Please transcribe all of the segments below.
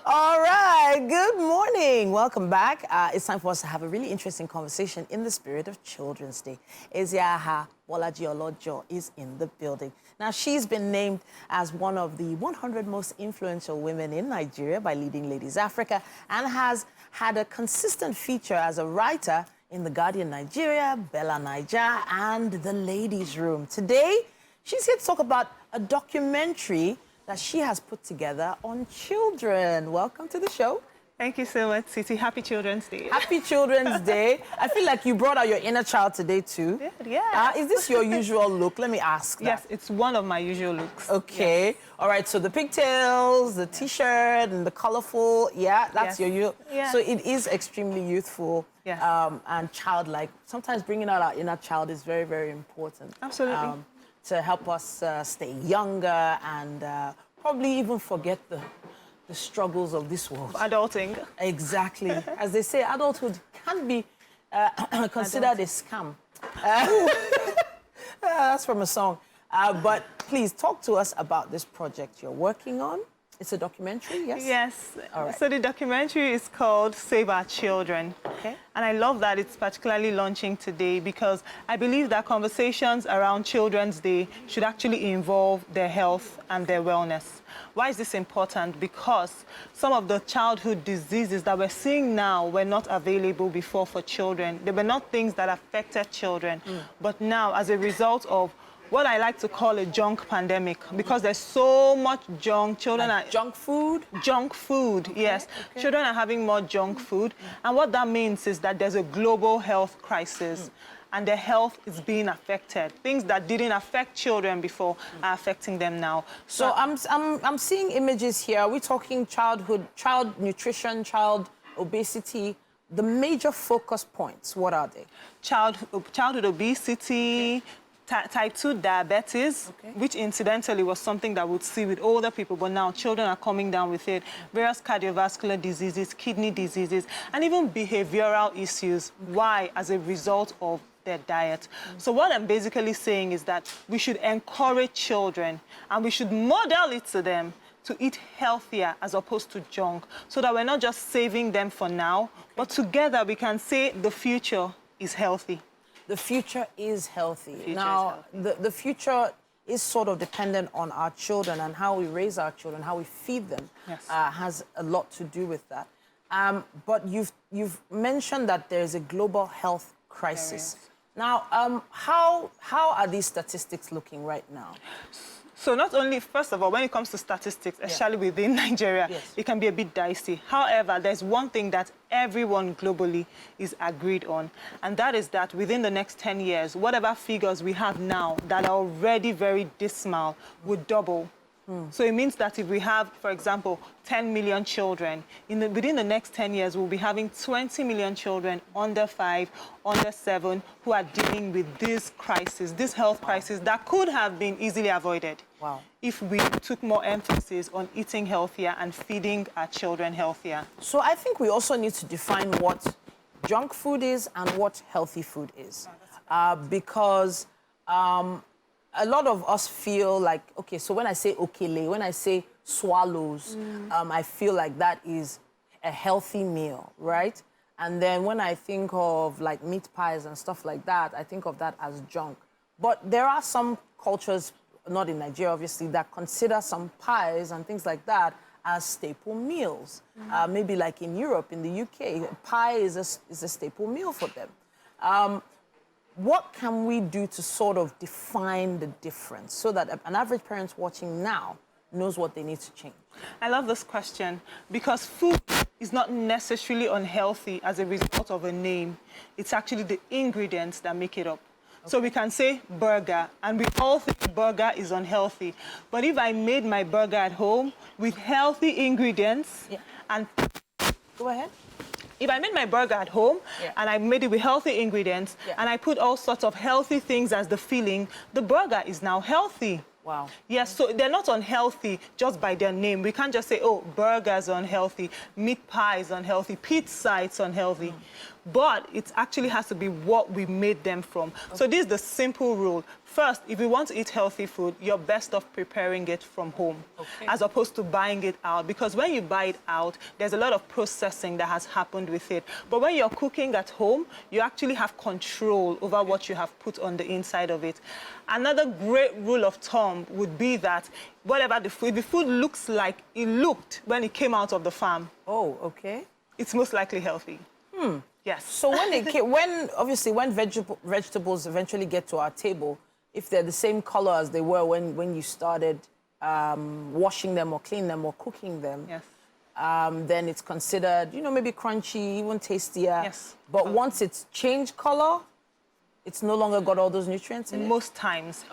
All right, good morning. Welcome back. It's time for us to have a really interesting conversation in the spirit of Children's Day. Eziaha Bolaji-Olojo is in the building. Now, she's been named as one of the 100 most influential women in Nigeria by Leading Ladies Africa and has had a consistent feature as a writer in The Guardian Nigeria, Bella Niger, and The Ladies' Room. Today, she's here to talk about a documentary that she has put together on children. Welcome to the show. Thank you so much, Titi. Happy Children's Day. Happy Children's Day. I feel like you brought out your inner child today, too. Yeah. Is this your usual look? Let me ask that. Yes, it's one of my usual looks. Okay. Yes. All right, so the pigtails, the T-shirt, and the colorful, that's your usual. Yeah. So it is extremely youthful and childlike. Sometimes bringing out our inner child is very, very important. Absolutely. To help us stay younger and probably even forget the struggles of this world. Adulting. Exactly. As they say, adulthood can be considered a scam. That's from a song. But please talk to us about this project you're working on. It's a documentary, yes? Yes. All right. So the documentary is called Save Our Children. Okay. And I love that it's particularly launching today because I believe that conversations around Children's Day should actually involve their health and their wellness. Why is this important? Because some of the childhood diseases that we're seeing now were not available before for children. They were not things that affected children. But now, as a result of what I like to call a junk pandemic, because there's so much junk. Children like are... Junk food? Junk food, okay, yes. Okay. Children are having more junk food. And what that means is that there's a global health crisis. And their health is being affected. Things that didn't affect children before are affecting them now. So I'm seeing images here. Are we talking child nutrition, child obesity? The major focus points, what are they? Childhood obesity, type 2 diabetes, which incidentally was something that we'd see with older people, but now children are coming down with it. Various cardiovascular diseases, kidney diseases, and even behavioral issues. Why? As a result of their diet. So what I'm basically saying is that we should encourage children and we should model it to them to eat healthier as opposed to junk, so that we're not just saving them for now, but together we can say the future is healthy. The future is healthy. The future is sort of dependent on our children and how we raise our children, how we feed them, has a lot to do with that. But you've mentioned that there's a global health crisis. Now, how are these statistics looking right now? So not only, first of all, when it comes to statistics, especially within Nigeria, it can be a bit dicey. However, there's one thing that everyone globally is agreed on, and that is that within the next 10 years, whatever figures we have now that are already very dismal would double. So it means that if we have, for example, 10 million children, within the next 10 years, we'll be having 20 million children under 5, under 7, who are dealing with this crisis, this health crisis that could have been easily avoided if we took more emphasis on eating healthier and feeding our children healthier. So I think we also need to define what junk food is and what healthy food is. Because a lot of us feel like, okay, so when I say okele, when I say swallows, I feel like that is a healthy meal, right? And then when I think of like meat pies and stuff like that, I think of that as junk. But there are some cultures, not in Nigeria obviously, that consider some pies and things like that as staple meals. Maybe like in Europe, in the UK, pie is a staple meal for them. What can we do to sort of define the difference so that an average parent watching now knows what they need to change? I love this question because food is not necessarily unhealthy as a result of a name. It's actually the ingredients that make it up. So we can say burger, and we all think burger is unhealthy. But if I made my burger at home with healthy ingredients and... Go ahead. If I made my burger at home and I made it with healthy ingredients and I put all sorts of healthy things as the filling, the burger is now healthy. Wow. Yes, so they're not unhealthy just by their name. We can't just say, oh, burgers are unhealthy, meat pie is unhealthy, pizza is unhealthy. but it actually has to be what we made them from. Okay. So this is the simple rule. First, if you want to eat healthy food, you're best off preparing it from home, as opposed to buying it out. Because when you buy it out, there's a lot of processing that has happened with it. But when you're cooking at home, you actually have control over what you have put on the inside of it. Another great rule of thumb would be that whatever the food looks like it looked when it came out of the farm. Oh, okay. It's most likely healthy. Yes. So when vegetables eventually get to our table, if they're the same color as they were when you started washing them or cleaning them or cooking them, yes. Then it's considered, maybe crunchy, even tastier. Yes. But once it's changed color, it's no longer got all those nutrients in it? Most times.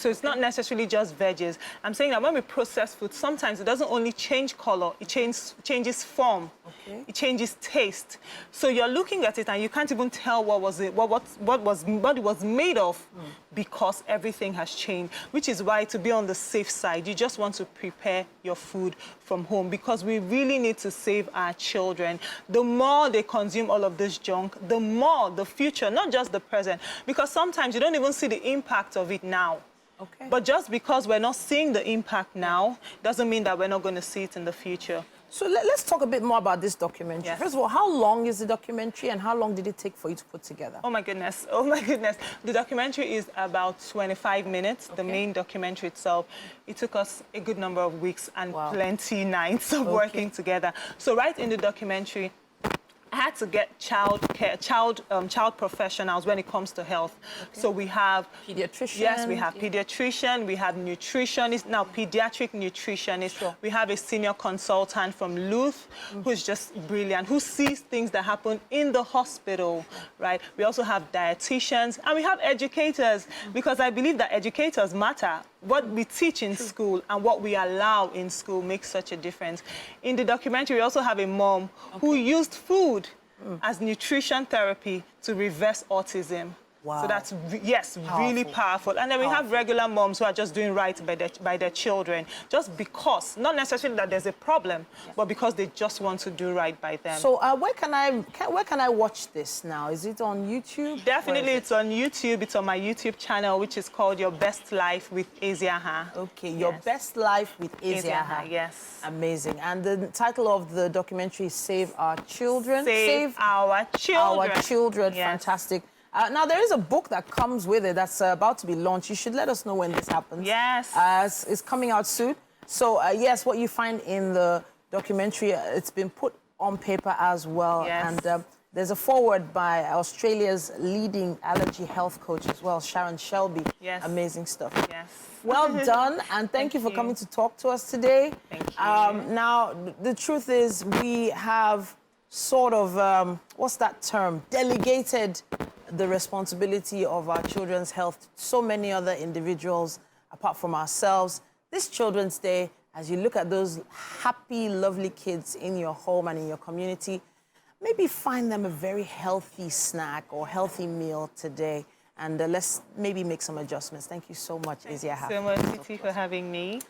So it's not necessarily just veggies. I'm saying that when we process food, sometimes it doesn't only change color, it changes form. Okay. It changes taste. So you're looking at it and you can't even tell what it was made of because everything has changed, which is why, to be on the safe side, you just want to prepare your food from home, because we really need to save our children. The more they consume all of this junk, the more the future, not just the present, because sometimes you don't even see the impact of it now. Okay. But just because we're not seeing the impact now doesn't mean that we're not going to see it in the future. So let's talk a bit more about this documentary. Yes. First of all, how long is the documentary and how long did it take for you to put together? Oh my goodness. The documentary is about 25 minutes, the main documentary itself. It took us a good number of weeks and plenty nights of working together. So right in the documentary, I had to get child professionals when it comes to health. Okay. So we have pediatrician. Yes, we have pediatrician, we have nutritionist, now pediatric nutritionist. Sure. We have a senior consultant from Luth, who's just brilliant, who sees things that happen in the hospital, right? We also have dietitians, and we have educators, because I believe that educators matter. What we teach in school and what we allow in school makes such a difference. In the documentary, we also have a mom who used food as nutrition therapy to reverse autism. Wow. So that's, really powerful. And then we have regular moms who are just doing right by their children, just because, not necessarily that there's a problem, but because they just want to do right by them. So where can I watch this now? Is it on YouTube? Definitely, it's on YouTube. It's on my YouTube channel, which is called Your Best Life with Eziaha. Okay, Your Best Life with Eziaha. Yes. Amazing. And the title of the documentary is Save Our Children. Save Our Children. Our Children. Yes. Fantastic. Now, there is a book that comes with it that's about to be launched. You should let us know when this happens. Yes. It's coming out soon. So, yes, what you find in the documentary, it's been put on paper as well. Yes. And there's a foreword by Australia's leading allergy health coach as well, Sharon Shelby. Yes. Amazing stuff. Yes. Well done, and thank you for coming to talk to us today. Thank you. Now, the truth is we have sort of, what's that term? Delegated the responsibility of our children's health to so many other individuals apart from ourselves. This Children's Day, as you look at those happy, lovely kids in your home and in your community, maybe find them a very healthy snack or healthy meal today. And let's maybe make some adjustments. Thank you so much, Eziaha. Thank you so much, Titi, for having me.